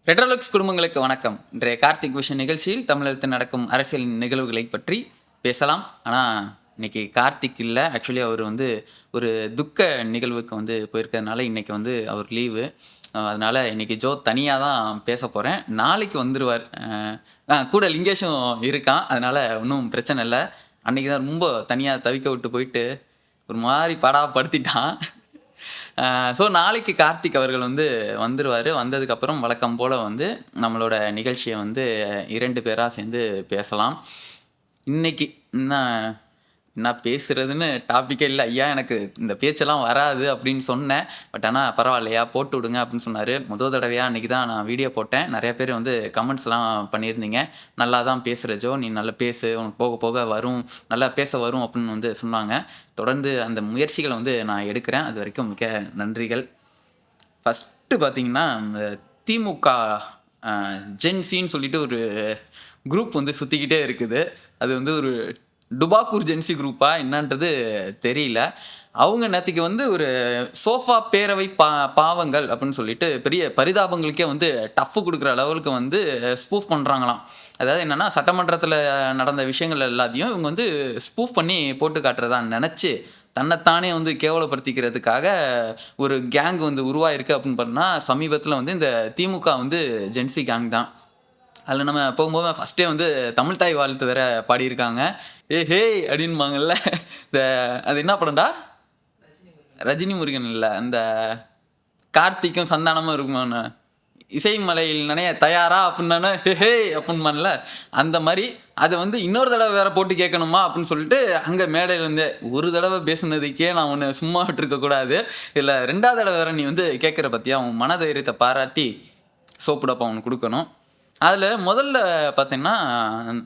ரெட்ரோலுக்ஸ் குடும்பங்களுக்கு வணக்கம். இன்றைய கார்த்திக் விஷன் நிகழ்ச்சியில் தமிழகத்தில் நடக்கும் அரசியல் நிகழ்வுகளை பற்றி பேசலாம். ஆனால் இன்னைக்கு கார்த்திக் இல்லை. ஆக்சுவலி அவர் ஒரு துக்க நிகழ்வுக்கு போயிருக்கிறதுனால இன்னைக்கு அவர் லீவு. அதனால் இன்னைக்கு ஜோ தனியாக தான் பேச போகிறேன். நாளைக்கு வந்துடுவார். கூட லிங்கேஷும் இருக்கான். அதனால் ஒன்றும் பிரச்சனை இல்லை. அன்றைக்கி தான் ரொம்ப தனியாக தவிக்க விட்டு போயிட்டு ஒரு மாதிரி படுத்திட்டான். ஸோ நாளைக்கு கார்த்திக் அவர்கள் வந்துருவாரு. வந்ததுக்கப்புறம் வழக்கம் போல நம்மளோட நிகழ்ச்சிய 2 பேரா சேர்ந்து பேசலாம். இன்னைக்கு என்ன பேசுறதுன்னு டாபிக்கே இல்ல. ஐயா எனக்கு இந்த பேச்செல்லாம் வராது அப்படின்னு சொன்னேன். பட் ஆனா பரவாயில்லையா போட்டு விடுங்க அப்படின்னு சொன்னாரு. முதல் தடவையா அன்னைக்கு தான் நான் வீடியோ போட்டேன். நெறைய பேர் கமெண்ட்ஸ்லாம் பண்ணியிருந்தீங்க. நல்லா தான் பேசுற ஜோ, நீ நல்லா பேசு, உனக்கு போக போக வரும், நல்லா பேச வரும் அப்படின்னு சொன்னாங்க. தொடர்ந்து அந்த முயற்சிகள நான் எடுக்கிறேன். அது வரைக்கும் மிக்க நன்றிகள். ஃபர்ஸ்ட்டு பார்த்தீங்கன்னா, இந்த திமுக ஜென்சின்னு சொல்லிட்டு ஒரு குரூப் சுத்திக்கிட்டே இருக்குது. அது ஒரு டுபாக்கூர் ஜென்சி குரூப்பா என்னன்றது தெரியல. அவங்க நேத்திக்கு ஒரு சோஃபா பேரவை பாவங்கள் அப்படின்னு சொல்லிட்டு பெரிய பரிதாபங்களுக்கே டஃப் குடுக்குற லெவலுக்கு ஸ்பூஃப் பண்றாங்களாம். அதாவது என்னன்னா, சட்டமன்றத்தில நடந்த விஷயங்கள் எல்லாத்தையும் இவங்க ஸ்பூஃப் பண்ணி போட்டு காட்டுறதா நெனச்சு, தன்னைத்தானே கேவலப்படுத்திக்கிறதுக்காக ஒரு கேங் உருவாயிருக்கு அப்படின்னு பண்ணா, சமீபத்தில இந்த திமுக ஜென்சி கேங் தான். அதில் நம்ம போகும்போது ஃபஸ்ட்டே தமிழ் தாய் வாழ்த்து வேற பாடியிருக்காங்க. ஹே அப்படின்பாங்கல்ல. இந்த அது என்ன படம்டா? ரஜினி முருகன் இல்லை, அந்த கார்த்திக்கும் சந்தானமும் இருக்குமாண்ண, இசை மலையில் நனைய தயாரா அப்படின்னா ஹே அப்படின்பான்ல, அந்த மாதிரி அதை இன்னொரு தடவை வேற போட்டு கேட்கணுமா அப்படின்னு சொல்லிட்டு அங்கே மேடையில் ஒரு தடவை பேசுனதுக்கே நான் ஒன்று சும்மா விட்டுருக்கக்கூடாது, இல்லை 2வது தடவை வேற நீ கேட்குற பற்றியா, உன் மனதைரியத்தை பாராட்டி சோப்புடப்பா அவனுக்கு கொடுக்கணும். அதில் முதல்ல பார்த்தீங்கன்னா,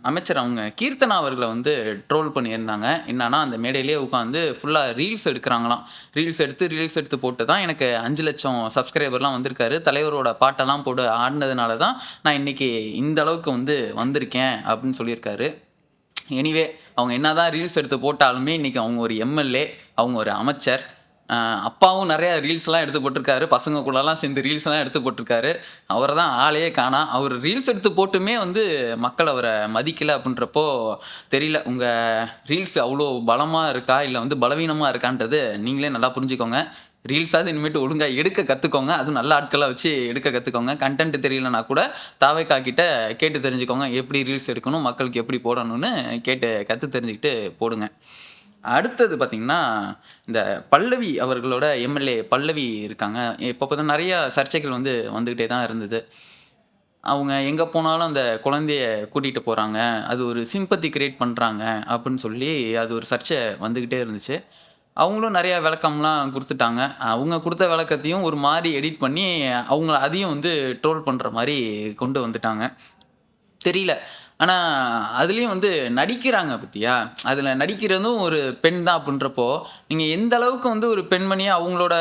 அமைச்சர் அவங்க கீர்த்தனா அவர்களை ட்ரோல் பண்ணியிருந்தாங்க. என்னன்னா, அந்த மேடையிலேயே உட்காந்து ஃபுல்லாக ரீல்ஸ் எடுக்கிறாங்களாம். ரீல்ஸ் எடுத்து போட்டு தான் எனக்கு 5 லட்சம் சப்ஸ்கிரைபர்லாம் வந்திருக்காரு. தலைவரோட பாட்டெல்லாம் போட்டு ஆடினதுனால தான் நான் இன்றைக்கி இந்த அளவுக்கு வந்திருக்கேன் அப்படின்னு சொல்லியிருக்காரு. எனிவே, அவங்க என்ன தான் ரீல்ஸ் எடுத்து போட்டாலுமே இன்றைக்கி அவங்க ஒரு எம்எல்ஏ, அவங்க ஒரு அமைச்சர். அப்பாவும் நிறையா ரீல்ஸ்லாம் எடுத்து போட்டிருக்காரு. பசங்க கூடலாம் சேர்ந்து ரீல்ஸ்லாம் எடுத்து போட்டிருக்காரு. அவரை தான் ஆளையே காணோம். அவர் ரீல்ஸ் எடுத்து போட்டுமே மக்கள் அவரை மதிக்கலை அப்படின்றப்போ தெரியல, உங்கள் ரீல்ஸ் அவ்வளோ பலமாக இருக்கா இல்லை பலவீனமாக இருக்கான்றது நீங்களே நல்லா புரிஞ்சுக்கோங்க. ரீல்ஸாவது இனிமேட்டு ஒழுங்காக எடுக்க கற்றுக்கோங்க. அதுவும் நல்ல ஆட்களை வச்சு எடுக்க கற்றுக்கோங்க. கண்டென்ட் தெரியலனா கூட தாவேக்கா கிட்ட கேட்டு தெரிஞ்சுக்கோங்க. எப்படி ரீல்ஸ் எடுக்கணும், மக்களுக்கு எப்படி போடணும்னு கேட்டு கற்று தெரிஞ்சுக்கிட்டு போடுங்க. அடுத்தது பார்த்தீங்கன்னா, இந்த பல்லவி அவர்களோட எம்எல்ஏ பல்லவி இருக்காங்க. இப்போ பார்த்தா நிறைய சர்ச்சைகள் வந்துக்கிட்டே தான் இருந்தது. அவங்க எங்கே போனாலும் அந்த குழந்தைய கூட்டிகிட்டு போகிறாங்க, அது ஒரு சிம்பத்தி கிரியேட் பண்ணுறாங்க அப்படின்னு சொல்லி அது ஒரு சர்ச்சை வந்துக்கிட்டே இருந்துச்சு. அவங்களும் நிறையா விளக்கம்லாம் கொடுத்துட்டாங்க. அவங்க கொடுத்த விளக்கத்தையும் ஒரு மாதிரி எடிட் பண்ணி அவங்கள அதையும் ட்ரோல் பண்ணுற மாதிரி கொண்டு வந்துட்டாங்க. தெரியல. ஆனா, அதுலயும் நடிக்கிறாங்க பாத்தியா? அதுல நடிக்கிறதும் ஒரு பெண் தான் அப்படின்றப்போ, நீங்க எந்த அளவுக்கு ஒரு பெண்மணிய அவங்களோட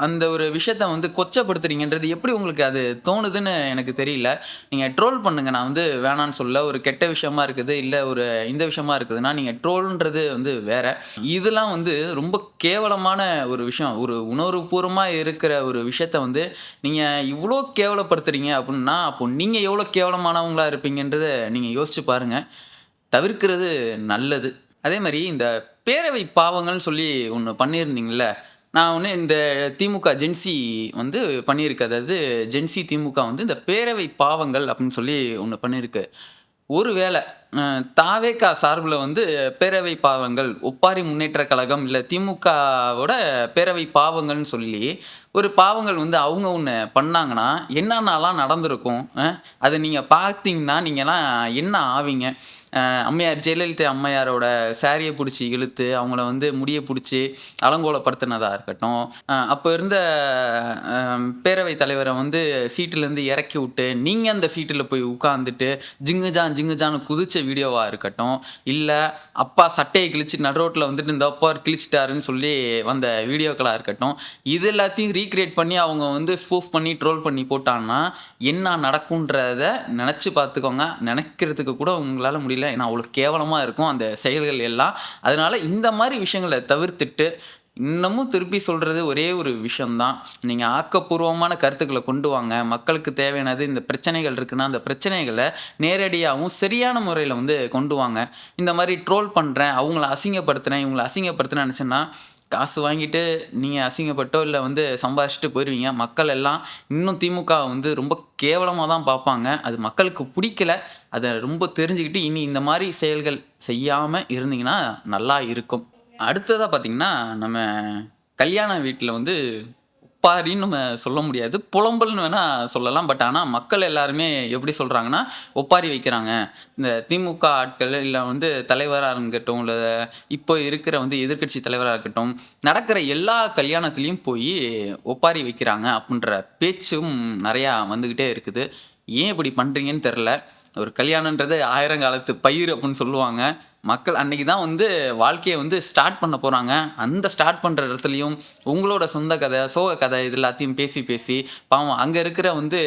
அந்த ஒரு விஷயத்த கொச்சப்படுத்துறீங்கன்றது எப்படி உங்களுக்கு அது தோணுதுன்னு எனக்கு தெரியல. நீங்க ட்ரோல் பண்ணுங்க. நான் வேணான்னு சொல்லல. ஒரு கெட்ட விஷயமா இருக்குது, இல்ல ஒரு இந்த விஷயமா இருக்குதுன்னா, நீங்க ட்ரோல்ன்றது வேற. இதெல்லாம் ரொம்ப கேவலமான ஒரு விஷயம். ஒரு உணர்வுபூர்வமா இருக்கிற ஒரு விஷயத்த நீங்க இவ்ளோ கேவலப்படுத்துறீங்க அப்படின்னா, அப்போ நீங்க எவ்வளோ கேவலமானவங்களா இருப்பீங்கன்றத நீங்க யோசிச்சு பாருங்க. தவிர்க்கிறது நல்லது. அதே மாரி இந்த பேரவை பாவங்கள்னு சொல்லி ஒண்ணு பண்ணியிருந்தீங்கல்ல. நான் இந்த திமுக ஜென்சி பண்ணியிருக்கு. அதாவது ஜென்சி திமுக இந்த பேரவை பாவங்கள் அப்படின்னு சொல்லி ஒண்ணு பண்ணியிருக்கு. ஒருவேளை தாவேகா சார்புல பேரவை பாவங்கள், ஒப்பாரி முன்னேற்ற கழகம் இல்ல திமுகவோட பேரவை பாவங்கள்னு சொல்லி ஒரு பாவங்கள் அவங்க ஒண்ணு பண்ணாங்கன்னா, என்னென்னலாம் நடந்திருக்கும்? அத நீங்க பார்த்தீங்கன்னா, நீங்கலாம் என்ன ஆவீங்க? அம்மையார் ஜெயலலிதா அம்மையாரோட சாரிய புடிச்சு இழுத்து, அவங்கள முடிய புடிச்சு அலங்கோலப்படுத்தினதா இருக்கட்டும். அப்ப இருந்த பேரவைத் தலைவர சீட்டுலேருந்து இறக்கி விட்டு, நீங்க அந்த சீட்டுல போய் உட்கார்ந்துட்டு, ஜிங்குஜான்னு குதிச்ச வீடியோவா இருக்கட்டும். இல்ல, அப்பா சட்டைய கிழிச்சு நடு ரோட்ல இந்த அப்பா கிழிச்சிட்டாருன்னு சொல்லி வந்த வீடியோக்களா இருக்கட்டும். இது எல்லாத்தையும் ரீக்ரியேட் பண்ணி அவங்க ஸ்பூஃப் பண்ணி ட்ரோல் பண்ணி போட்டாங்கன்னா, என்ன நடக்கும்ன்றத நெனச்சு பார்த்துக்கோங்க. நெனைக்கிறதுக்கு கூட உங்களால முடியல. ஏன்னா, அவ்வளோ கேவலமா இருக்கும் அந்த செயல்கள் எல்லாம். அதனால இந்த மாரி விஷயங்கள தவிர்த்துட்டு, இன்னமும் திருப்பி சொல்றது ஒரே ஒரு விஷயம் தான். நீங்க ஆக்கப்பூர்வமான கருத்துக்கள கொண்டு வாங்க. மக்களுக்கு தேவையானது இந்த பிரச்சனைகள் இருக்குன்னா, அந்த பிரச்சனைகள நேரடியாவும், சரியான முறையில வந்து கொண்டு வாங்க. இந்த மாரி ட்ரோல் பண்றேன், அவங்கள அசிங்கப்படுத்துறேன், இவங்கள அசிங்கப்படுத்துறேன்னு நெனச்சேன்னா, காசு வாங்கிட்டு நீங்க அசிங்கப்பட்டோ, இல்ல வந்து சம்பாரிச்சுட்டு போயிருவீங்க. மக்கள் எல்லாம் இன்னும் திமுகவ வந்து ரொம்ப கேவலமா தான் பார்ப்பாங்க. அது மக்களுக்கு புடிக்கல. அத ரொம்ப தெரிஞ்சுக்கிட்டு, இனி இந்த மாரி செயல்கள் செய்யாம இருந்தீங்கன்னா நல்லா இருக்கும். அடுத்ததா பார்த்தீங்கன்னா, நம்ம கல்யாண வீட்ல வந்து ஒப்பாரின்னு நம்ம சொல்ல முடியாது. புலம்பல்ன்னு வேணா சொல்லலாம். பட் ஆனா மக்கள் எல்லாருமே எப்படி சொல்றாங்கன்னா, ஒப்பாரி வைக்கிறாங்க. இந்த திமுக ஆட்கள் இல்ல வந்து தலைவரா இருக்கட்டும், இல்ல இப்போ இருக்கிற வந்து எதிர்க்கட்சி தலைவரா இருக்கட்டும், நடக்கிற எல்லா கல்யாணத்திலயும் போயி ஒப்பாரி வைக்கிறாங்க அப்டின்ற பேச்சும் நெறையா வந்துகிட்டே இருக்குது. ஏன் இப்படி பண்றீங்கன்னு தெர்ல. ஒரு கல்யாணம்ன்றது ஆயிரங்காலத்து பயிர் அப்டின்னு சொல்லுவாங்க. மக்கள் அன்னைக்கு தான் வந்து வாழ்க்கைய வந்து ஸ்டார்ட் பண்ண போறாங்க. அந்த ஸ்டார்ட் பண்ற இடத்துலயும், உங்களோட சொந்த கதை, சோக கதை இது எல்லாத்தையும் பேசி, பேசி பாவம் அங்க இருக்கிற வந்து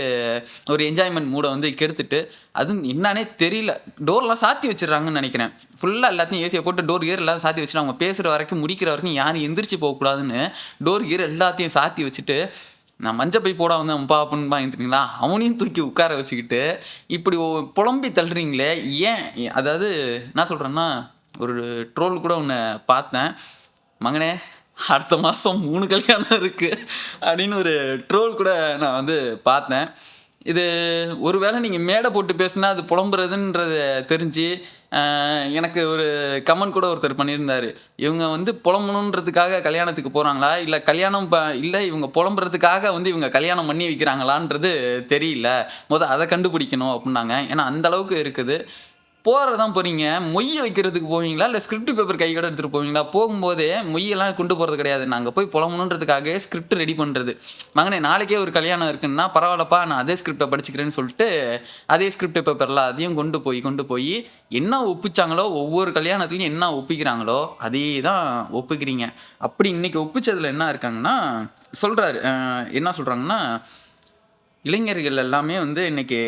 ஒரு என்ஜாய்மென்ட் மூட வந்து கெடுத்துட்டு, அதுவும் என்னான்னே தெரியல. டோர்லாம் சாத்தி வச்சுடுறாங்கன்னு நெனைக்கிறேன். ஃபுல்லா எல்லாத்தையும் ஏசிய போட்டு டோர், கியர் எல்லாம் சாத்தி வச்சுட்டு, அவங்க பேசுற வரைக்கும், முடிக்கிற வரைக்கும் யாரும் எந்திரிச்சு போக்கூடாதுன்னு, டோர், கியர் எல்லாத்தையும் சாத்தி வச்சுட்டு, நான் மஞ்ச பை போட வந்தேன்ப்பா அப்டின்பாங்க தெரியுங்களா? அவனையும் தூக்கி உட்கார வச்சுக்கிட்டு, இப்படி புலம்பி தள்ளுறீங்களே ஏன்? அதாவது என்ன சொல்றேன்னா, ஒரு ட்ரோல் கூட ஒண்ணு பார்த்தேன். "மகனே, அடுத்த மாசம் 3 கல்யாணம் இருக்கு" அப்படின்னு ஒரு ட்ரோல் கூட நான் வந்து பார்த்தேன். இது ஒரு வேளை நீங்க மேடை போட்டு பேசுனா, அது புலம்புறதுன்றது தெரிஞ்சு, அ எனக்கு ஒரு கமெண்ட் கூட ஒருத்தர் பண்ணியிருந்தாரு. இவங்க வந்து புலம்பணுன்றதுக்காக கல்யாணத்துக்கு போறாங்களா? இல்ல கல்யாணம் இல்ல இவங்க புலம்புறதுக்காக வந்து இவங்க கல்யாணம் பண்ணி வைக்கிறாங்களான்றது தெரியல. அத கண்டுபிடிக்கணும் அப்டின்னாங்க. ஏன்னா அந்த அளவுக்கு இருக்குது. போறது தான் போறீங்க. மொய்ய வைக்கிறதுக்கு போவீங்களா? இல்ல ஸ்கிரிப்ட் பேப்பர் கையோட எடுத்துட்டு போவீங்களா? போகும்போதே மொய்யெல்லாம் கொண்டு போறது கிடையாது. நாங்க போய் புலம்பணுன்றதுக்காகவே ஸ்கிரிப்ட் ரெடி பண்றது. மகனே நாளைக்கே ஒரு கல்யாணம் இருக்குன்னா, பரவால்லப்பா நான் அதே ஸ்கிரிப்ட்ட படிச்சுக்கிறேன்னு சொல்ட்டு, அதே ஸ்கிரிப்ட் பேப்பர்ல அதையும் கொண்டு போயி என்ன ஒப்பிச்சாங்களோ, ஒவ்வொரு கல்யாணத்துலயும் என்ன ஒப்பிக்கிறாங்களோ, அதே தான் ஒப்பிக்கிறீங்க. அப்படி இன்னைக்கு ஒப்பிச்சதுல என்ன இருக்காங்கன்னா, சொல்றாரு. என்ன சொல்றாங்கன்னா, இளைஞர்கள் எல்லாமே வந்து இன்னைக்கு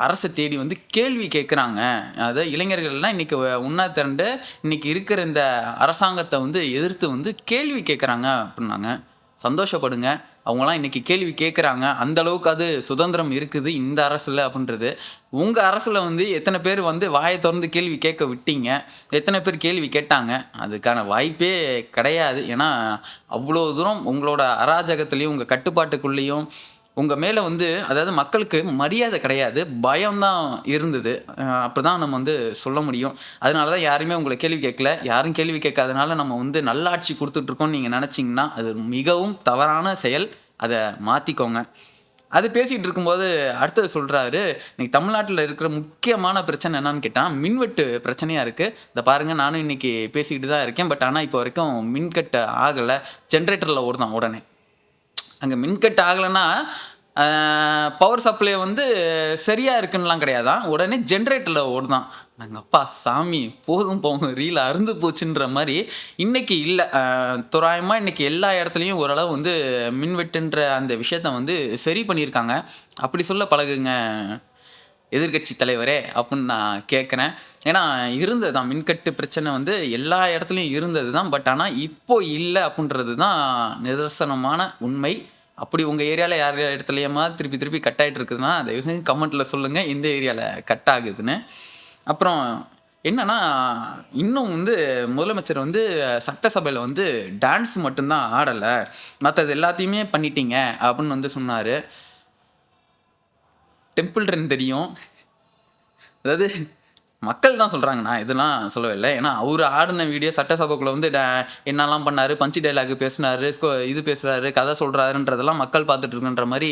அரச தேடி வந்து கேள்வி கேட்குறாங்க. அதாவது இளைஞர்கள்லாம் இன்னைக்கு ஒண்ணா திரண்டு, இன்னைக்கு இருக்கிற இந்த அரசாங்கத்த வந்து எதிர்த்து வந்து கேள்வி கேட்குறாங்க அப்டின்னாங்க. சந்தோஷப்படுங்க. அவங்கலாம் இன்னைக்கு கேள்வி கேட்குறாங்க. அந்த அளவுக்கு அது சுதந்திரம் இருக்குது இந்த அரசுல அப்டின்றது. உங்க அரசுல வந்து எத்தன பேர் வந்து வாய தொறந்து கேள்வி கேட்க விட்டீங்க? எத்தன பேர் கேள்வி கேட்டாங்க? அதுக்கான வாய்ப்பே கிடையாது. ஏன்னா, அவ்ளோ தூரம் உங்களோட அராஜகத்திலயும், உங்க கட்டுப்பாட்டுக்குள்ளேயும் உங்க மேல வந்து அதாவது மக்களுக்கு மரியாதை கிடையாது. பயம் தான் இருந்தது. அப்படிதான் நம்ம வந்து சொல்ல முடியும். அதனால தான் யாருமே உங்கள கேள்வி கேட்கல. யாரும் கேள்வி கேட்காதனால நம்ம வந்து நல்லாட்சி குடுத்துட்டு இருக்கோம்னு நீங்க நெனச்சீங்கன்னா, அது மிகவும் தவறான செயல். அத மாத்திக்கோங்க. அது பேசிட்டு இருக்கும்போது அடுத்தது சொல்றாரு, இன்னைக்கு தமிழ்நாட்டுல இருக்கிற முக்கியமான பிரச்சனை என்னன்னு கேட்டா, மின்வெட்டு பிரச்சனையா இருக்கு. இத பாருங்க நானும் இன்னைக்கு பேசிக்கிட்டு தான் இருக்கேன். பட் ஆனா இப்போ வரைக்கும் மின்கட்டு ஆகல. ஜெனரேட்டர்ல ஓடுதாம் உடனே. அங்க மின்கட் ஆகலன்னா, அ பவர் சப்ளை வந்து சரியா இருக்குன்னுலாம் கிடையாதாம். உடனே ஜெனரேட்டர்ல ஓடுதாம். நாங்கப்பா சாமி போதும் போங்க ரீல் அறுந்து போச்சுன்ற மாரி, இன்னைக்கு இல்ல. தோராயமா இன்னைக்கு எல்லா இடத்துலயும் ஓரளவு வந்து மின்வெட்டுன்ற அந்த விஷயத்த வந்து சரி பண்ணியிருக்காங்க. அப்படி சொல்ல பழகுங்க எதிர்க்கட்சி தலைவரே! அப்புட்ன்னு நான் கேட்கிறேன். ஏன்னா இருந்தது தான் மின்கட்டு பிரச்சனை வந்து எல்லா இடத்துலயும் இருந்தது தான். பட் ஆனா இப்போ இல்ல அப்புட்ன்றது தான் நிதர்சனமான உண்மை. அப்படி உங்க ஏரியால யார் இடத்துலயுமா திருப்பி திருப்பி கட் ஆயிட்டு இருக்குதுன்னா, தயவு செஞ்சு கமெண்ட்ல சொல்லுங்க. எந்த ஏரியால கட் ஆகுதுன்னு. அப்புறம் என்னன்னா, இன்னும் வந்து முதலமைச்சர் வந்து சட்டசபையில வந்து டான்ஸ் மட்டும் தான் ஆடல. மத்தது எல்லாத்தையுமே பண்ணிட்டீங்க அப்புட்ன்னு வந்து சொன்னாரு. டெம்பிள் ரன் தெரியும். அதாவது மக்கள் தான் சொல்றாங்க. நான் இதெல்லாம் சொல்லவில்ல. ஏன்னா, அவரு ஆடுன வீடியோ சட்டசபைக்குள்ள வந்து என்னலாம் பண்ணாரு, பஞ்ச் டயலாக் பேசினாரு, இது பேசுறாரு, கதை சொல்றாருன்றதெல்லாம் மக்கள் பார்த்துட்டு இருக்குன்ற மாரி,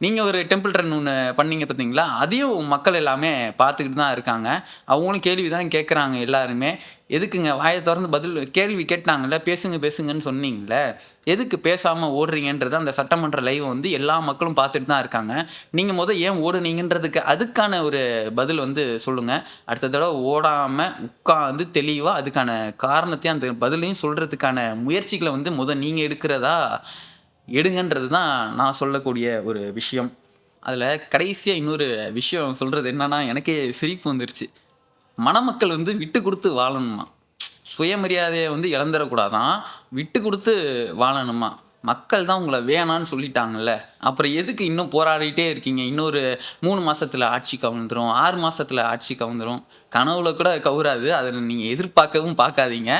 நீங்க ஒரு டெம்பிள் ரன் ஒண்ணு பண்ணீங்க பார்த்தீங்களா? அதையும் மக்கள் எல்லாமே பார்த்துக்கிட்டு தான் இருக்காங்க. அவங்களும் கேள்வி தான் கேட்கறாங்க எல்லாருமே. எதுக்குங்க வாய தொறந்து பதில் கேள்வி கேட்டாங்கல்ல, பேசுங்க பேசுங்கன்னு சொன்னீங்கல்ல, எதுக்கு பேசாம ஓடுறீங்கன்றத அந்த சட்டமன்ற லைவ் வந்து எல்லா மக்களும் பார்த்துட்டு தான் இருக்காங்க. நீங்க ஏன் ஓடுனீங்கன்றதுக்கு அதுக்கான ஒரு பதில் வந்து சொல்லுங்க. அடுத்த தடவ ஓடாம உட்கார்ந்து தெளிவா அதுக்கான காரணத்தையும், அந்த பதிலையும் சொல்றதுக்கான முயற்சிகள வந்து நீங்க எடுக்கிறதா எடுங்கன்றது தான் நான் சொல்லக்கூடிய ஒரு விஷயம். அதுல கடைசியா இன்னொரு விஷயம் சொல்றது என்னன்னா, எனக்கே சிரிப்பு வந்துருச்சு. மணமக்கள் வந்து விட்டு குடுத்து வாழணுமா. சுயமரியாதையை வந்து இழந்துடக்கூடாதான், விட்டு கொடுத்து வாழணுமா. மக்கள் தான் உங்கள வேணான்னு சொல்லிட்டாங்கல்ல. அப்புறம் எதுக்கு இன்னும் போராடிட்டே இருக்கீங்க? இன்னொரு 3 மாசத்துல ஆட்சி கவுந்துரும், 6 மாசத்துல ஆட்சி கவுந்துரும். கனவுல கூட கவுராது. அத நீங்க எதிர்பார்க்கவும் பார்க்காதீங்க.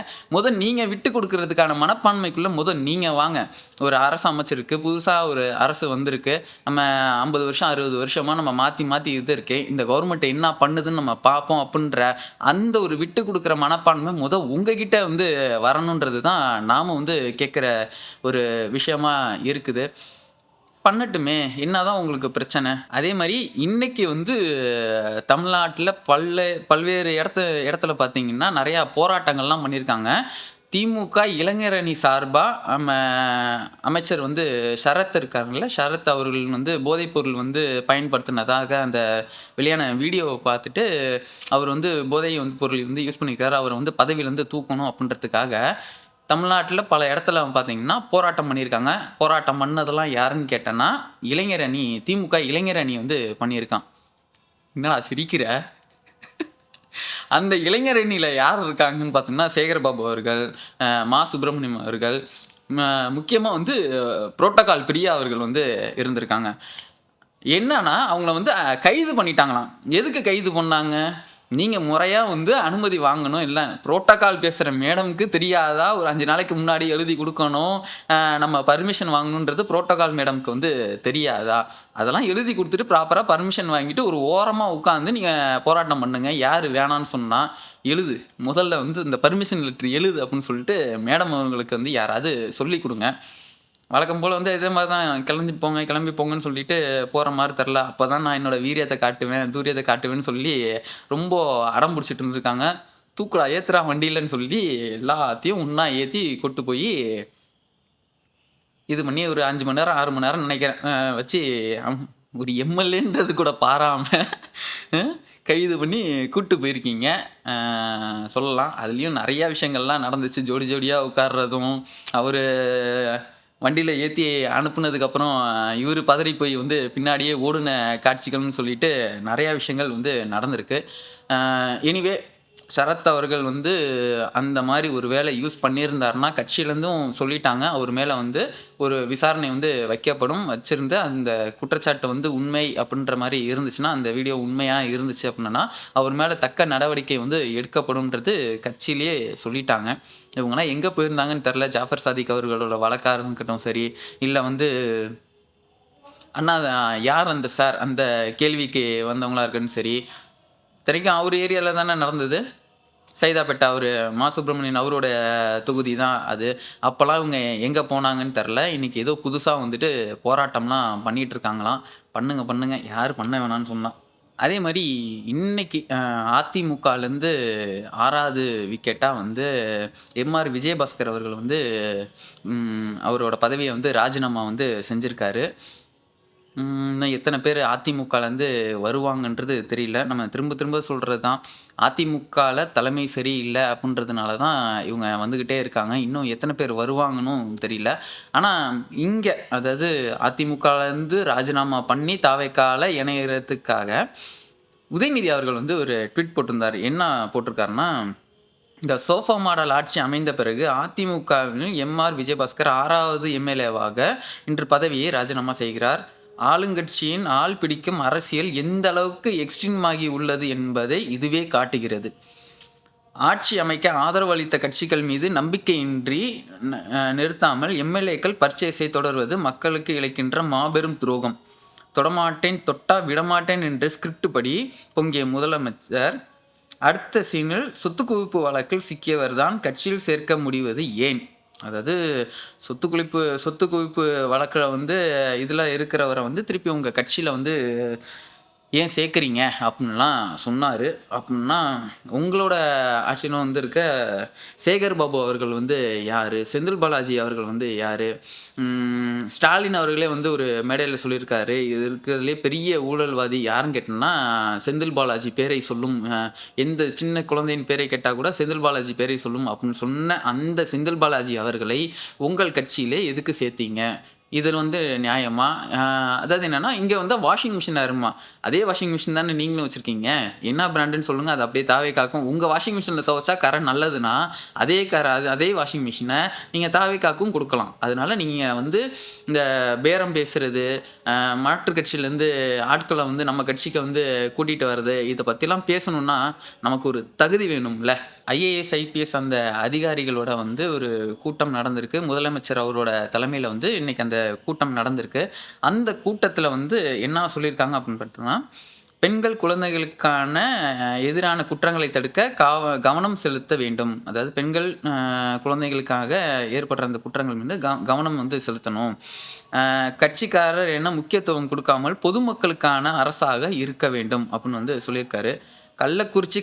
நீங்க விட்டு குடுக்குறதுக்கான மனப்பான்மைக்குள்ள நீங்க வாங்க. ஒரு அரசு அமைச்சிருக்கு. புதுசா ஒரு அரசு வந்திருக்கு. நம்ம 50 வருஷம், 60 வருஷமா நம்ம மாத்தி மாத்தி இது இருக்கு. இந்த கவர்மெண்ட் என்ன பண்ணுதுன்னு நம்ம பார்ப்போம் அப்டின்ற அந்த ஒரு விட்டு குடுக்குற மனப்பான்மை உங்ககிட்ட வந்து வரணுன்றது தான் நாம வந்து கேட்கிற ஒரு விஷயமா இருக்குது. பண்ணட்டுமே! என்னதான் உங்களுக்கு பிரச்சனை? அதே மாரி இன்னைக்கு வந்து தமிழ்நாட்டுல பல்வேறு இடத்துல பார்த்தீங்கன்னா, நெறையா போராட்டங்கள்லாம் பண்ணியிருக்காங்க. திமுக இளைஞர் அணி சார்பா அமைச்சர் வந்து சரத் இருக்காங்கல்ல, சரத் அவர்கள் வந்து போதைப்பொருள் வந்து பயன்படுத்தினதாக அந்த வெளியான வீடியோவ பார்த்துட்டு, அவர் வந்து போதை வந்து பொருள் வந்து யூஸ் பண்ணியிருக்காரு. அவர வந்து பதவியிலருந்து தூக்கணும் அப்டின்றதுக்காக தமிழ்நாட்டுல பல இடத்துல பார்த்தீங்கன்னா, போராட்டம் பண்ணியிருக்காங்க. போராட்டம் பண்ணதெல்லாம் யாருன்னு கேட்டேன்னா, திமுக இளைஞர் அணி வந்து பண்ணியிருக்கான். என்னடா சிரிக்கிற? அந்த இளைஞர் அணியில யார் இருக்காங்கன்னு பார்த்தீங்கன்னா, சேகர்பாபு அவர்கள், மா. சுப்பிரமணியம் அவர்கள், முக்கியமா வந்து புரோட்டோகால் பிரியா அவர்கள் வந்து இருந்திருக்காங்க. என்னன்னா, அவங்கள வந்து கைது பண்ணிட்டாங்களாம். எதுக்கு கைது பண்ணாங்க? நீங்க முறையா வந்து அனுமதி வாங்கணும். இல்ல புரோட்டோகால் பேசுற மேடம்க்கு தெரியாதா? ஒரு 5 நாளைக்கு முன்னாடி எழுதி குடுக்கணும். நம்ம பர்மிஷன் வாங்கணுன்றது புரோட்டோகால் மேடம்க்கு வந்து தெரியாதா? அதெல்லாம் எழுதி குடுத்துட்டு ப்ராப்பரா பர்மிஷன் வாங்கிட்டு ஒரு ஓரமா உட்காந்து நீங்க போராட்டம் பண்ணுங்க. யாரு வேணான்னு சொன்னா? எழுது. முதல்ல வந்து இந்த பர்மிஷன் லெட்டர் எழுது அப்டின்னு சொல்லிட்டு மேடம் அவங்களுக்கு வந்து யாராவது சொல்லிக் குடுங்க. வழக்கம் போல வந்து இதே மாரி தான் கிளம்பி போங்கன்னு சொல்லிட்டு போற மாரி தெர்ல. அப்பதான் நான் என்னோட வீரியத்த காட்டுவேன், தூரியத்த காட்டுவேன்னு சொல்லி ரொம்ப அடம் புடிச்சிட்டு இருந்திருக்காங்க. தூக்குடா, ஏத்துடா வண்டிலன்னு சொல்லி எல்லாத்தையும் ஒண்ணா ஏத்தி கொண்டு போயி இது பண்ணி ஒரு 5 மணி நேரம், 6 மணி நேரம் நெனைக்கிறேன். வச்சு ஒரு எம்எல்ஏன்றது கூட பாராம அ கைது பண்ணி கூட்டு போயிருக்கீங்க. சொல்லலாம். அதுலயும் நெறைய விஷயங்கள்லாம் நடந்துச்சு. ஜோடி ஜோடியா உட்கார்றதும், அவரு வண்டியில ஏத்தி அனுப்புனதுக்கப்புறம், இவரு பதறி போய் வந்து பின்னாடியே ஓடுன காட்சிகள்னு சொல்லிட்டு நெறையா விஷயங்கள் வந்து நடந்திருக்கு. எனிவே சரத் அவர்கள் வந்து அந்த மாரி ஒரு வேளை யூஸ் பண்ணியிருந்தாருன்னா, கட்சியிலேருந்தும் சொல்லிட்டாங்க. அவர் மேல வந்து ஒரு விசாரணை வந்து வைக்கப்படும். வச்சிருந்து அந்த குற்றச்சாட்டு வந்து உண்மை அப்டின்ற மாரி இருந்துச்சுன்னா, அந்த வீடியோ உண்மையா இருந்துச்சு அப்டின்னா, அவர் மேல தக்க நடவடிக்கை வந்து எடுக்கப்படும்ன்றது கட்சியிலேயே சொல்லிட்டாங்க. இவங்கலாம் எங்க போயிருந்தாங்கன்னு தெர்ல. ஜாஃபர் சாதிக் அவர்களோட வழக்கா இருக்கட்டும் சரி, இல்ல வந்து அண்ணா யார் அந்த சார் அந்த கேள்விக்கு வந்தவங்களா இருக்கட்டும் சரி, இத்தனைக்கும் அவர் ஏரியால தானே நடந்தது. சைதாப்பேட்டை அவரு மா. சுப்பிரமணியன் அவரோட தொகுதி தான் அது. அப்பலாம் இவங்க எங்க போனாங்கன்னு தெர்ல. இன்னைக்கு ஏதோ புதுசா வந்துட்டு போராட்டம்லாம் பண்ணிட்டு இருக்காங்களாம். பண்ணுங்க, பண்ணுங்க. யாரு பண்ண வேணான்னு சொன்னா? அதே மாரி இன்னைக்கு அதிமுகலேருந்து 6வது விக்கெட்டா வந்து எம்.ஆர். விஜயபாஸ்கர் அவர்கள் வந்து அவரோட பதவிய வந்து ராஜினாமா வந்து செஞ்சிருக்காரு. இன்னும் எத்தன பேரு அதிமுகலேருந்து வருவாங்கன்றது தெரியல. நம்ம திரும்ப திரும்ப சொல்றது தான். அதிமுகல தலைமை சரியில்ல அப்டின்றதுனால தான் இவங்க வந்துகிட்டே இருக்காங்க. இன்னும் எத்தன பேர் வருவாங்கன்னும் தெரியல. ஆனா இங்க அதாவது அதிமுகலேருந்து ராஜினாமா பண்ணி தாவேக்கால இணையறதுக்காக உதயநிதி அவர்கள் வந்து ஒரு ட்வீட் போட்டிருந்தாரு. என்ன போட்டிருக்காருன்னா, இந்த சோஃபா மாடல் ஆட்சி அமைந்த பிறகு அதிமுகவில் எம்.ஆர். விஜயபாஸ்கர் 6வது எம்.எல்.ஏவாக இன்று பதவியை ராஜினாமா செய்கிறார். ஆளுங்கட்சியின் ஆள் பிடிக்கும் அரசியல் எந்த அளவுக்கு எக்ஸ்ட்ரீம் ஆகி உள்ளது என்பதை இதுவே காட்டுகிறது. ஆட்சி அமைக்க ஆதரவு அளித்த கட்சிகள் மீது நம்பிக்கையின்றி நிறுத்தாமல் எம்.எல்.ஏக்கள் பர்ச்சேஸை தொடர்வது மக்களுக்கு இழைக்கின்ற மாபெரும் துரோகம். தொடமாட்டேன், தொட்டா விடமாட்டேன் என்ற ஸ்கிரிப்ட் படி பொங்கிய முதலமைச்சர் அடுத்த சீனில் சொத்து குவிப்பு வழக்கில் சிக்கியவர் தான் கட்சியில் சேர்க்க முடிவது ஏன்? அதாவது சொத்து குவிப்பு வழக்கில் வந்து இதில் இருக்கிறவரை வந்து திருப்பி உங்கள் கட்சியில் வந்து ஏன் சேர்க்குறீங்க அப்படின்லாம் சொன்னார். அப்படின்னா உங்களோட ஆட்சியில் வந்து இருக்க சேகர் பாபு அவர்கள் வந்து யார்? செந்தில் பாலாஜி அவர்கள் வந்து யார்? ஸ்டாலின் அவர்களே வந்து ஒரு மேடையில் சொல்லியிருக்காரு, இது இருக்கிறதுலே பெரிய ஊழல்வாதி யாருன்னு கேட்டோம்னா செந்தில் பாலாஜி பேரை சொல்லும். எந்த சின்ன குழந்தையின் பேரை கேட்டால் கூட செந்தில் பாலாஜி பேரை சொல்லும் அப்படின்னு சொன்ன அந்த செந்தில் பாலாஜி அவர்களை உங்கள் கட்சியிலே எதுக்கு சேர்த்தீங்க? இதில வந்து நியாயமா? அ அதாவது என்னன்னா, இங்க வந்து வாஷிங் மிஷின் அருமா. அதே வாஷிங் மிஷின் தானே நீங்களும் வச்சிருக்கீங்க. என்ன பிராண்டுன்னு சொல்லுங்க. அது அப்படியே தாவேக்காக்கும். உங்க வாஷிங் மிஷின்ல துவைச்சா கரை நல்லதுன்னா, அதே வாஷிங் மிஷின நீங்க தாவேக்காக்கும் குடுக்கலாம். அதனால நீங்க வந்து இந்த பேரம் பேசுறது, மாற்றுக் கட்சியிலேருந்து ஆட்கள வந்து நம்ம கட்சிக்கு வந்து கூட்டிட்டு வர்றது, இத பத்திலாம் பேசணும்னா, நமக்கு ஒரு தகுதி வேணும்ல. ஐஏஎஸ், ஐபிஎஸ் அந்த அதிகாரிகளோட வந்து ஒரு கூட்டம் நடந்திருக்கு. முதலமைச்சர் அவரோட தலைமையில வந்து இன்னைக்கு அந்த கூட்டம் நடந்திருக்கு. அந்த கூட்டத்தில வந்து என்ன சொல்லியிருக்காங்க அப்படின்னு பார்த்தோம்னா, பெண்கள், குழந்தைகளுக்கான எதிரான குற்றங்களை தடுக்க கவனம் செலுத்த வேண்டும். அதாவது பெண்கள், குழந்தைகளுக்காக ஏற்படுற அந்த குற்றங்கள் மீது கவனம் வந்து செலுத்தணும். கட்சிக்காரர் என்ன முக்கியத்துவம் குடுக்காமல் பொதுமக்களுக்கான அரசாக இருக்க வேண்டும் அப்படின்னு வந்து சொல்லியிருக்காரு. கள்ளக்குறிச்சி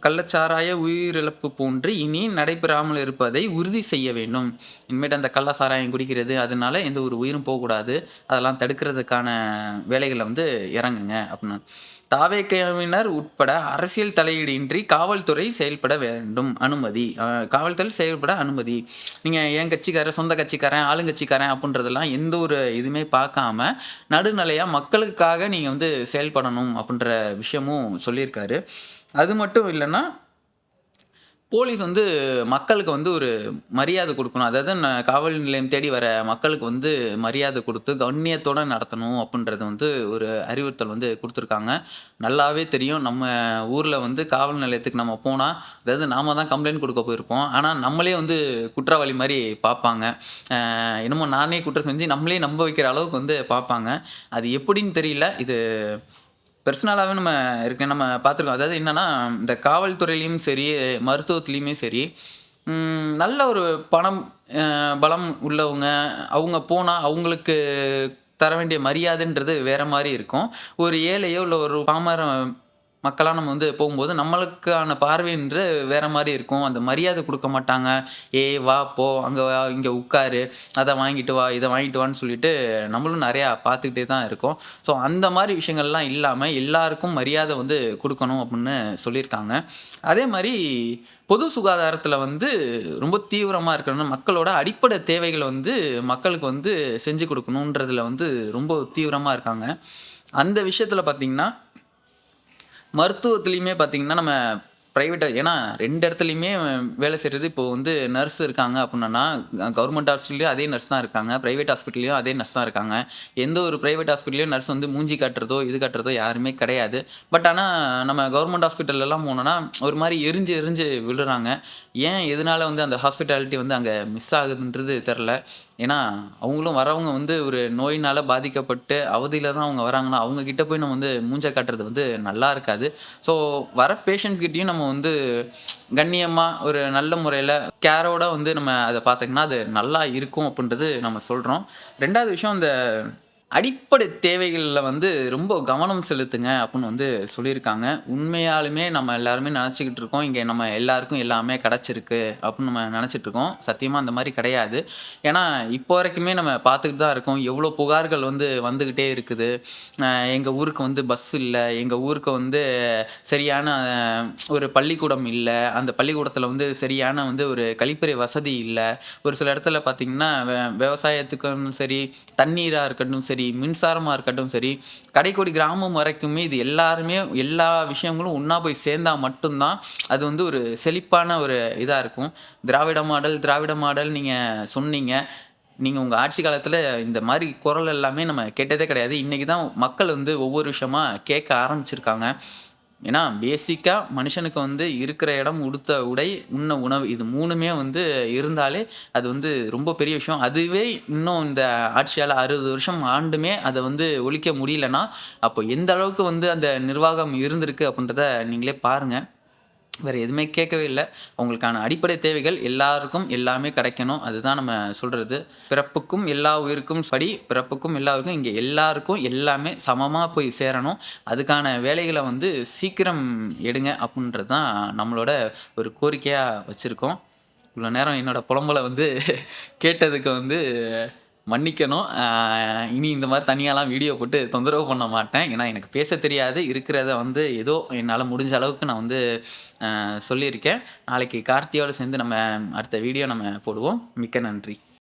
கள்ளச்சாராய உயிரிழப்பு போன்று இனி நடைபெறாமல் இருப்பதை உறுதி செய்ய வேண்டும். இனிமேட்டு அந்த கள்ள சாராயம் குடிக்கிறது, அதனால எந்த ஒரு உயிரும் போகக்கூடாது. அதெல்லாம் தடுக்கிறதுக்கான வேலைகள்ல வந்து இறங்குங்க அப்டின்னு. தாவேக்காவினர் உட்பட அரசியல் தலையீடு இன்றி காவல்துறை செயல்பட வேண்டும். அனுமதி. காவல்துறை செயல்பட அனுமதி. நீங்க என் கட்சிக்காரன், சொந்த கட்சிக்காரன், ஆளுங்கட்சிக்காரன் அப்டின்றதெல்லாம் எந்த ஒரு இதுவுமே பார்க்காம, நடுநிலையா மக்களுக்காக நீங்க வந்து செயல்படணும் அப்டின்ற விஷயமும் சொல்லியிருக்காரு. அது மட்டும் இல்லன்னா, போலீஸ் வந்து மக்களுக்கு வந்து ஒரு மரியாதை குடுக்கணும். அதாவது காவல் நிலையம் தேடி வர மக்களுக்கு வந்து மரியாதை குடுத்து, கண்ணியத்தோட நடத்தணும் அப்டின்றது வந்து ஒரு அறிவுறுத்தல் வந்து குடுத்துருக்காங்க. நல்லாவே தெரியும். நம்ம ஊர்ல வந்து காவல் நிலையத்துக்கு நம்ம போனா, அதாவது நாம தான் கம்ப்ளைண்ட் குடுக்க போயிருப்போம். ஆனா, நம்மளே வந்து குற்றவாளி மாரி பார்ப்பாங்க. என்னமோ நானே குற்றம் செஞ்சு நம்மளே நம்ப வைக்கிற அளவுக்கு வந்து பார்ப்பாங்க. அது எப்டின்னு தெரியல. இது பெர்சனலாவே நம்ம பார்த்துருக்கோம். அதாவது என்னன்னா, இந்த காவல்துறையிலயும் சரி, மருத்துவத்திலயுமே சரி, நல்ல ஒரு பணம், பலம் உள்ளவங்க, அவங்க போனா அவங்களுக்கு தர வேண்டிய மரியாதைன்றது வேற மாரி இருக்கும். ஒரு ஏழையோ, இல்ல ஒரு பாமர மக்களா நம்ம வந்து போகும்போது, நம்மளுக்கான பார்வைன்றது வேற மாரி இருக்கும். அந்த மரியாதை குடுக்க மாட்டாங்க. "ஏய் வா, போ, அங்க வா, இங்க உட்காரு, அத வாங்கிட்டு வா, இத வாங்கிட்டு வான்னு" சொல்லிட்டு நம்மளும் நெறையா பார்த்துக்கிட்டே தான் இருக்கோம். ஸோ அந்த மாரி விஷயங்கள்லாம் இல்லாம, எல்லாருக்கும் மரியாதை வந்து குடுக்கணும் அப்படின்னு சொல்லியிருக்காங்க. அதே மாரி பொது சுகாதாரத்தில வந்து ரொம்ப தீவிரமா இருக்கணும். மக்களோட அடிப்படை தேவைகள வந்து மக்களுக்கு வந்து செஞ்சு குடுக்கணுன்றதுல வந்து ரொம்ப தீவிரமா இருக்காங்க. அந்த விஷயத்தில பார்த்தீங்கன்னா, மருத்துவத்திலயுமே பார்த்தீங்கன்னா, நம்ம பிரைவேட்டா ஏன்னா 2 இடத்துலயுமே வேலை செய்றது இப்போ வந்து நர்ஸ் இருக்காங்க அப்புட்னன்னா, கவர்மெண்ட் ஹாஸ்பிட்டல்லயும் அதே நர்ஸ் தான் இருக்காங்க. பிரைவேட் ஹாஸ்பிட்டல்லயும் அதே நர்ஸ் தான் இருக்காங்க. எந்த ஒரு பிரைவேட் ஹாஸ்பிட்டல்லயும் நர்ஸ் வந்து மூஞ்சி காட்டுறதோ, இது காட்டுறதோ யாருமே கிடையாது. பட் ஆனா, நம்ம கவர்மெண்ட் ஹாஸ்பிட்டல்லலாம் போனோம்னா, ஒரு மாரி எரிஞ்சு எரிஞ்சு விழுறாங்க. ஏன் எதனால வந்து அந்த ஹாஸ்பிட்டாலிட்டி வந்து அங்க மிஸ் ஆகுதுன்றது தெர்ல. ஏன்னா, அவங்களும் வரவங்க வந்து ஒரு நோயினால பாதிக்கப்பட்டு அவதியில தான் அவங்க வராங்கன்னா, அவங்க கிட்ட போய் நம்ம வந்து மூஞ்ச காட்டுறது வந்து நல்லா இருக்காது. ஸோ, வர பேஷண்ட்ஸ் கிட்டயும் நம்ம வந்து கண்ணியமா, ஒரு நல்ல முறையில கேரோட வந்து நம்ம அத பாத்தீங்கன்னா, அது நல்லா இருக்கும் அப்டின்றது நம்ம சொல்றோம். 2வது விஷயம் இந்த அடிப்படை தேவைகள்ல வந்து ரொம்ப கவனம் செலுத்துங்க அப்புட்ன்னு வந்து சொல்லியிருக்காங்க. உண்மையாலுமே நம்ம எல்லாருமே நெனச்சுக்கிட்டு இருக்கோம். இங்க நம்ம எல்லாருக்கும் எல்லாமே கெடைச்சிருக்கு அப்புட்ன்னு நம்ம நெனச்சுட்டு இருக்கோம். சத்தியமா அந்த மாரி கிடையாது. ஏன்னா, இப்போ வரைக்குமே நம்ம பார்த்துக்கிட்டு தான் இருக்கோம். எவ்ளோ புகார்கள் வந்து வந்துகிட்டே இருக்குது. எங்க ஊருக்கு வந்து பஸ் இல்ல. எங்க ஊருக்கு வந்து சரியான ஒரு பள்ளிக்கூடம் இல்ல. அந்த பள்ளிக்கூடத்தில வந்து சரியான வந்து ஒரு கழிப்பறை வசதி இல்ல. ஒரு சில இடத்துல பார்த்தீங்கன்னா, விவசாயத்துக்கும் சரி, தண்ணீரா இருக்கட்டும் சரி, மின்சாரமா இருக்கட்டும் சரி, கடைக்கோடி கிராமம் வரைக்குமே இது எல்லாருமே எல்லா விஷயங்களும் ஒண்ணா போய் சேர்ந்தா மட்டும் தான், அது வந்து ஒரு செழிப்பான ஒரு இதா இருக்கும். திராவிட மாடல் நீங்க சொன்னீங்க. நீங்க உங்க ஆட்சி காலத்துல இந்த மாரி குரல் எல்லாமே நம்ம கேட்டதே கிடையாது. இன்னைக்கு தான் மக்கள் வந்து ஒவ்வொரு விஷயமா கேட்க ஆரம்பிச்சிருக்காங்க. ஏன்னா, பேசிக்கா மனுஷனுக்கு வந்து இருக்கிற இடம், உடுத்த உடை, உண்ண உணவு இது 3மே வந்து இருந்தாலே, அது வந்து ரொம்ப பெரிய விஷயம். அதுவே இன்னும் இந்த ஆட்சியால 60 வருஷம் ஆண்டுமே அத வந்து ஒழிக்க முடியலன்னா, அப்போ எந்த அளவுக்கு வந்து அந்த நிர்வாகம் இருந்திருக்கு அப்டின்றத நீங்களே பாருங்க. வேற எதுவுமே கேட்கவே இல்ல. அவங்களுக்கான அடிப்படை தேவைகள் எல்லாருக்கும் எல்லாமே கிடைக்கணும். அதுதான் நம்ம சொல்றது. பிறப்புக்கும் எல்லா உயிருக்கும் படி, பிறப்புக்கும் எல்லா உயிருக்கும் இங்க எல்லாருக்கும் எல்லாமே சமமா போய் சேரணும். அதுக்கான வேலைகள வந்து சீக்கிரம் எடுங்க அப்டின்றது தான் நம்மளோட ஒரு கோரிக்கையா வச்சிருக்கோம். இவ்வளோ நேரம் என்னோட புலம்பல வந்து கேட்டதுக்கு வந்து மன்னிக்கணும். இனி இந்த மாரி தனியாலாம் வீடியோ போட்டு தொந்தரவு பண்ண மாட்டேன். ஏன்னா, எனக்கு பேச தெரியாது. இருக்கிறத வந்து ஏதோ என்னால முடிஞ்ச அளவுக்கு நான் வந்து சொல்லியிருக்கேன். நாளைக்கு கார்த்தியோட சேர்ந்து நம்ம அடுத்த வீடியோ நம்ம போடுவோம். மிக்க நன்றி.